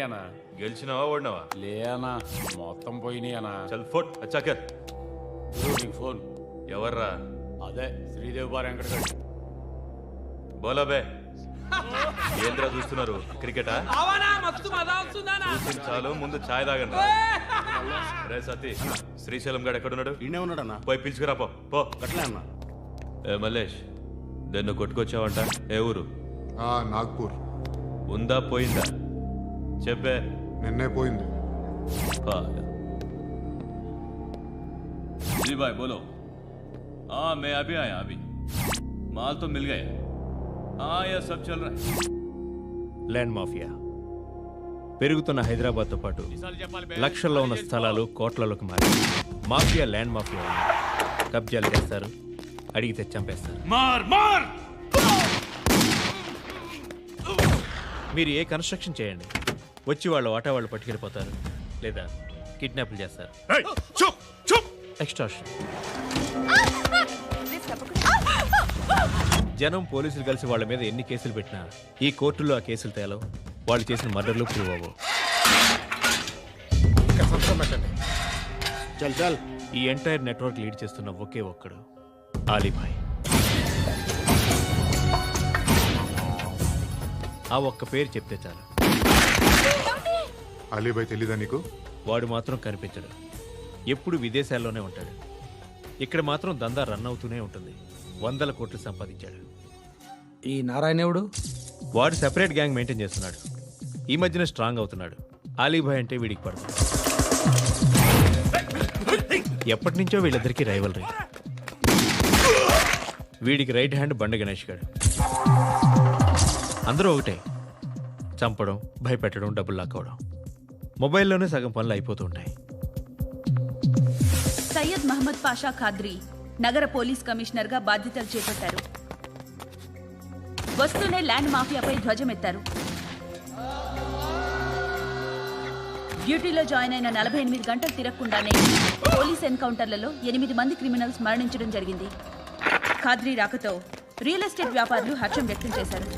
పోయినాయి అన్నా. గెలిచినావా ఓడినావా? లే అన్నా, మొత్తం పోయినాయి అన్నా. చల్ ఫోట్ అచ్చాకర్. నీకు ఫోన్ ఎవర్రా? అదే శ్రీదేవి బార్ వెంకటగడ్డి. బోలా బే. ఏంద్రా చూస్తున్నారు? క్రికెటా? చాలు, ముందు ఛాయ్ తాగండి. రే సతీ, శ్రీశైలం గడు ఎక్కడున్నాడు? ఈయనే ఉన్నాడన్నా. పోయి పిలుచుకురా పో. అట్లే అన్నా. ఏ మల్లేష్, దన్ను కొట్టుకొచ్చావంట. ఏ ఊరు? నాగ్పూర్. ఉందా పోయిందా చెప్పే. నిన్నే పోయింది. जी भाई बोलो। हाँ मैं अभी आया अभी। माल तो मिल गया। हाँ यह सब चल रहा है। ల్యాండ్ మాఫియా పెరుగుతున్న హైదరాబాద్తో పాటు లక్షల్లో ఉన్న స్థలాలు కోట్లలోకి మారి మాఫియా ల్యాండ్ మాఫియా కబ్జాలు చేస్తారు, అడిగితే చంపేస్తారు. మీరు ఏ కన్స్ట్రక్షన్ చేయండి, వచ్చి వాళ్ళు వాటా వాళ్ళు పట్టుకెళ్ళిపోతారు, లేదా కిడ్నాప్లు చేస్తారు. ఎక్స్ట్రాషన్. జనం పోలీసులు కలిసి వాళ్ళ మీద ఎన్ని కేసులు పెట్టినా ఈ కోర్టుల్లో ఆ కేసులు తేలవు, వాళ్ళు చేసిన మర్డర్లు ప్రూవ్ అవ్వవు. చల్ చల్. ఈ ఎంటైర్ నెట్వర్క్ లీడ్ చేస్తున్న ఒకే ఒక్కడు ఆలీభాయ్. ఆ ఒక్క పేరు చెప్తే చాలు. అలీబాయ్ తెలీదా నీకు? వాడు మాత్రం కనిపించడు, ఎప్పుడు విదేశాల్లోనే ఉంటాడు. ఇక్కడ మాత్రం దందా రన్ అవుతూనే ఉంటుంది. 100 కోట్లు సంపాదించాడు. ఈ నారాయణేవుడు వాడు సెపరేట్ గ్యాంగ్ మెయింటైన్ చేస్తున్నాడు. ఈ మధ్యన స్ట్రాంగ్ అవుతున్నాడు. ఆలీభాయ్ అంటే వీడికి పడుతుంది. ఎప్పటి నుంచో వీళ్ళిద్దరికీ రైవల్రీ. వీడికి రైట్ హ్యాండ్ బండ గణేష్ గాడు. అందరూ ఒకటే, చంపడం, భయపెట్టడం, డబ్బులు లాక్కోవడం. మొబైల్లోనే సగం పనులు అయిపోతూ ఉంటాయి. సయ్యద్ మహమ్మద్ పాషా ఖాద్రీ నగర పోలీస్ కమిషనర్ గా బాధ్యతలు చేపట్టారు. వస్తూనే ల్యాండ్ మాఫియాపై ధ్వజమెత్తారు. డ్యూటీలో జాయిన్ అయిన 48 గంటలు తిరగకుండానే పోలీస్ ఎన్కౌంటర్లలో 8 మంది క్రిమినల్స్ మరణించడం జరిగింది. ఖాద్రీ రాకతో రియల్ ఎస్టేట్ వ్యాపారులు హర్షం వ్యక్తం చేశారు.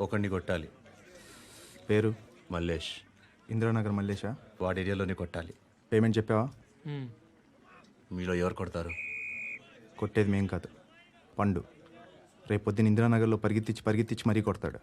ఒకడిని కొట్టాలి. పేరు? మల్లేష్. ఇందిరానగర్ మల్లేషా? వాడి ఏరియాలోనే కొట్టాలి. పేమెంట్ చెప్పావా? మీలో ఎవరు కొడతారు? కొట్టేది మేం కాదు, పండు. రేపొద్దున ఇందిరానగర్లో పరిగెత్తించి మరీ కొడతాడు.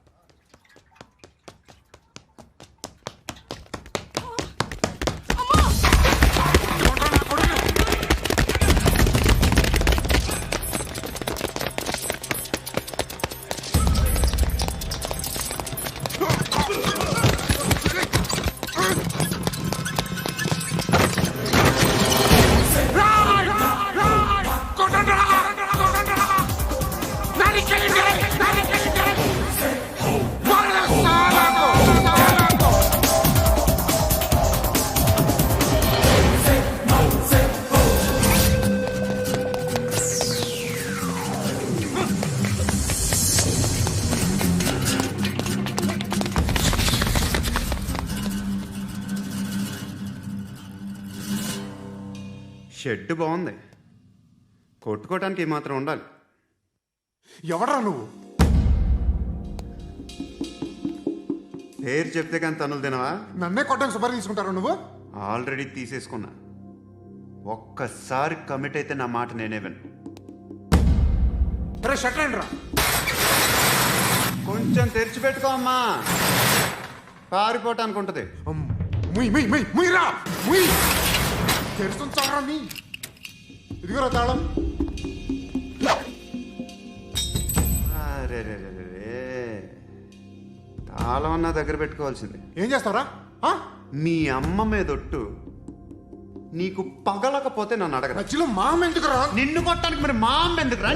షెడ్ బాగుంది, కొట్టుకోవటానికి ఏమాత్రం ఉండాలి. ఎవడ్రా నువ్వు? పేరు చెప్తే కానీ తనులు తినవా? నన్నే కొట్టడానికి సుపారీ తీసుకుంటారా నువ్వు? ఆల్రెడీ తీసేసుకున్నా. ఒక్కసారి కమిట్ అయితే నా మాట నేనే విను. రే షట్ రా. కొంచెం తెరిచిపెట్టుకో అమ్మా, పారిపోవటానికి ఉంటుంది. తెరుస్తుంచారా నీ? ఇదిగోరా తాళం. అరే తాళం అన్నా దగ్గర పెట్టుకోవాల్సిందే. ఏం చేస్తావరా? మీ అమ్మ మీదొట్టు, నీకు పగలకపోతే నన్ను అడగరా. మధ్యలో మా అమ్మ ఎందుకురా? నిన్ను కొట్టడానికి మరి మా అమ్మ ఎందుకురా?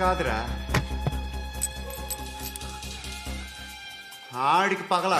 కాదురా, ఆడికి పగల.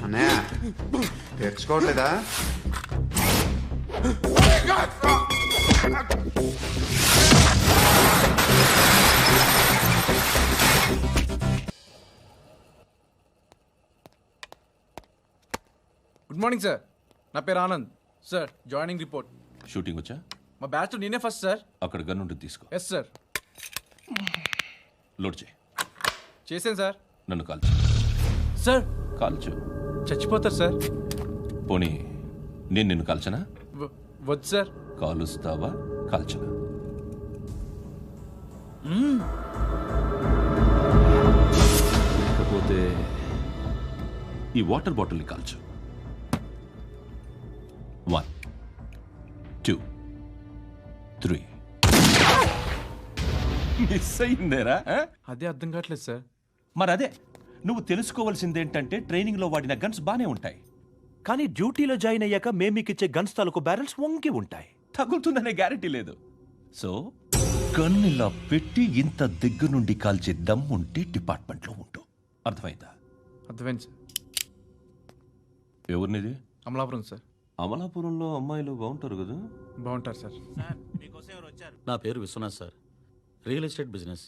అన్నయ్య తెచ్చుకోవట్లేదా? గుడ్ మార్నింగ్ సార్, నా పేరు Anand sir. Joining report. Shooting వచ్చా? మా బ్యాచ్ నేనే ఫస్ట్ సార్. అక్కడ గన్ ఉంటుంది, తీసుకో. Yes sir. లోడ్ చేయి. చేశాను సార్. నన్ను కాల్చు. సార్ కాల్చు. చచ్చిపోతారు సార్. పోనీ నేను నిన్ను కాల్చనా? వద్దు సార్. కాలుస్తావా కాల్చనా? లేకపోతే ఈ వాటర్ బాటిల్ని కాల్చు. 1 2 3. మిస్ అయిందేరా? అదే అర్థం కావట్లేదు సార్. మరి అదే నువ్వు తెలుసుకోవాల్సిందేంటంటే ట్రైనింగ్లో వాడిన గన్స్ బానే ఉంటాయి, కానీ డ్యూటీలో జాయిన్ అయ్యాక మేము మీకు ఇచ్చే గన్స్ తాలూకు బ్యారెల్స్ వంగి ఉంటాయి. తగులుతుందనే గ్యారెంటీ లేదు. సో గన్ ఇలా పెట్టి ఇంత దగ్గర నుండి కాల్చే దమ్ ఉంటే డిపార్ట్మెంట్లో ఉంటూ. అర్థమైందా? అర్థమైంది సార్. ఎవరినిది? అమలాపురం సార్. అమలాపురంలో అమ్మాయిలు బాగుంటారు కదా? బాగుంటారు సార్. నా పేరు Vishwanath sir. Real estate business.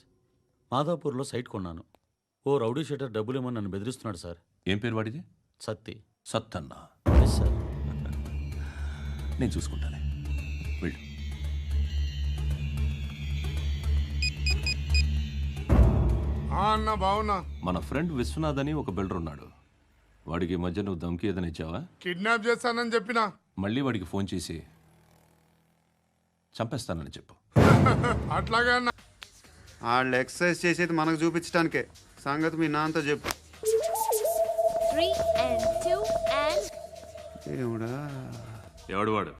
మాధాపూర్లో సైట్ కొన్నాను. ఓ రౌడీ షీటర్ డబ్బులు ఇవ్వమని నన్ను బెదిరిస్తున్నాడు సార్. ఏం పేరు వాడిది? సత్తి. సత్తన్న. Yes sir. నేను చూసుకుంటానే, వెళ్ళు. అన్న బావున్నా. మన ఫ్రెండ్ విశ్వనాథ్ అని ఒక బిల్డర్ ఉన్నాడు. వాడికి ఈ మధ్య నువ్వు దమ్కి ఏదైనా ఇచ్చావా? కిడ్నాప్ చేస్తానని చెప్పినా. మళ్ళీ వాడికి ఫోన్ చేసి చంపేస్తానని చెప్పు. అట్లాగే అన్న. వాళ్ళు ఎక్సర్సైజ్ చేసేది మనకు చూపించడానికే. సంగతి మీ నాన్నతో చెప్పు. 3 and 2 and దేవుడా, ఎవడు వాడు?